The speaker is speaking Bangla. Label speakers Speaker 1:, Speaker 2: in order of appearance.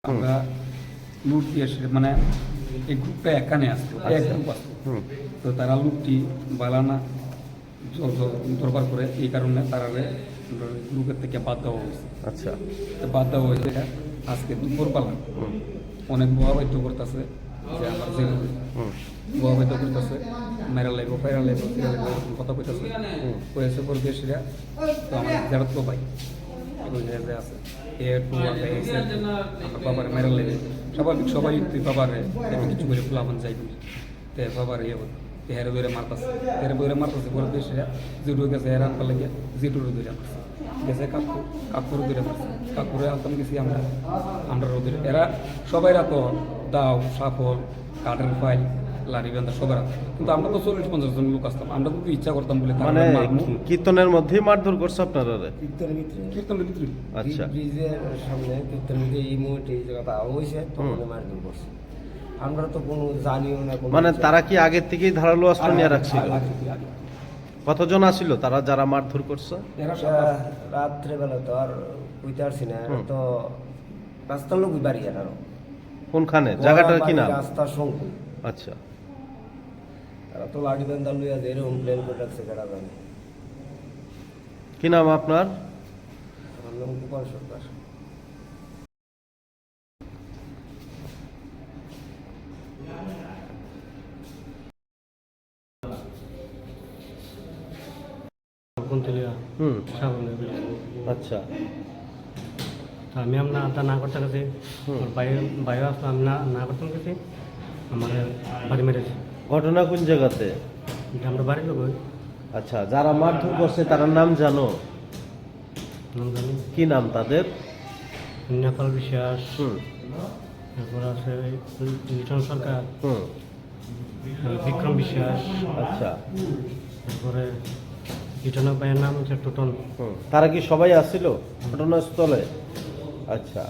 Speaker 1: আমরা লুট দিয়ে মানে এই গ্রুপটা এখানে আসতো এক গ্রুপ আসতো, তো তারা লুটটি বালানা দরবার করে, এই কারণে তারা গ্রুপের থেকে বাদ দেওয়া হয়েছে।
Speaker 2: আচ্ছা,
Speaker 1: তো বাদ দেওয়া হয়েছে আজকে দুপুরবেলা অনেক বহাবাদ্য করতেছে যে আমার যে বহাবাদ্য করতেছে, মেরা লাগবো ফেরা লাগবো ফিরা লাগবো এরকম কথা কইতেছে, কয়েছে পরিবেশীরা। তো আমার যারা তো ভাই যে আছে আমার বাবার মেরা লেগে স্বাভাবিক সবাই তুই বাবার কিছু করে ফুলামান যাই বলি, তো বাবার ইয়ে বল হেরে দৌড়ে মারতেছে, হেরে দৌড়ে মারতেছে পরিবেশীরা, যেটু গেছে হেরে আনবার লাগে যেটুরু দৌড়ে মারছে, গেছে কাকুর দৌড়ে মারছে, কাকুরে আনতাম গেছি আমরা রোদের। এরা সবাই তো দাও সাফল কাঠের ফাইল লারি বান্ধা সবার, কিন্তু আমরা তো 40-50 জন লোক আসতাম, আমরা তো ইচ্ছা করতাম বলে
Speaker 2: মানে কীর্তনের মধ্যেই মারধর করছে আপনারা?
Speaker 1: কীর্তনের ভিতরে
Speaker 2: আচ্ছা,
Speaker 3: ব্রিজের সামনে কীর্তনের এই মুহূর্তে এই জায়গাটা হয়েছে তখন মারধর করছে। আমরা তো কোনো জানিও না।
Speaker 2: মানে তারা কি আগের থেকেই ধারালো অস্ত্র নিয়ে রাখছিল? কতজন আসছিল তারা যারা মারধর করছে?
Speaker 3: রাত্রেবেলা তো আর বুঝতে পারছি না, তো রাস্তার লোকই বাড়ি আরো।
Speaker 2: কোনখানে জায়গাটার কি নাম?
Speaker 3: রাস্তার শঙ্কু।
Speaker 2: আচ্ছা,
Speaker 3: তারা তো লাঠি বান্ধা লইয়া যে এরকম প্ল্যান করে রাখছে কারা জানে।
Speaker 2: কি নাম আপনার?
Speaker 3: আমার নাম গোপাল সরকার।
Speaker 2: আচ্ছা,
Speaker 4: আমি আমরা না করতে গেছি, বাইরে আসলো, আমি না করতাম গেছি, আমার বাড়ি মেরেছে।
Speaker 2: ঘটনা কোন জায়গাতে?
Speaker 4: আমরা বাড়ির লোক।
Speaker 2: আচ্ছা, যারা মারধর করছে তার নাম জানো?
Speaker 4: নাম জানি।
Speaker 2: কি নাম তাদের?
Speaker 4: নেপাল বিশ্বাস, তারপর আছে লিটন সরকার, বিক্রম বিশ্বাস।
Speaker 2: আচ্ছা,
Speaker 4: তারপরে লিটনের ভাইয়ের নাম হচ্ছে টোটন।
Speaker 2: তারা কি সবাই আসছিল ঘটনাস্থলে? আচ্ছা,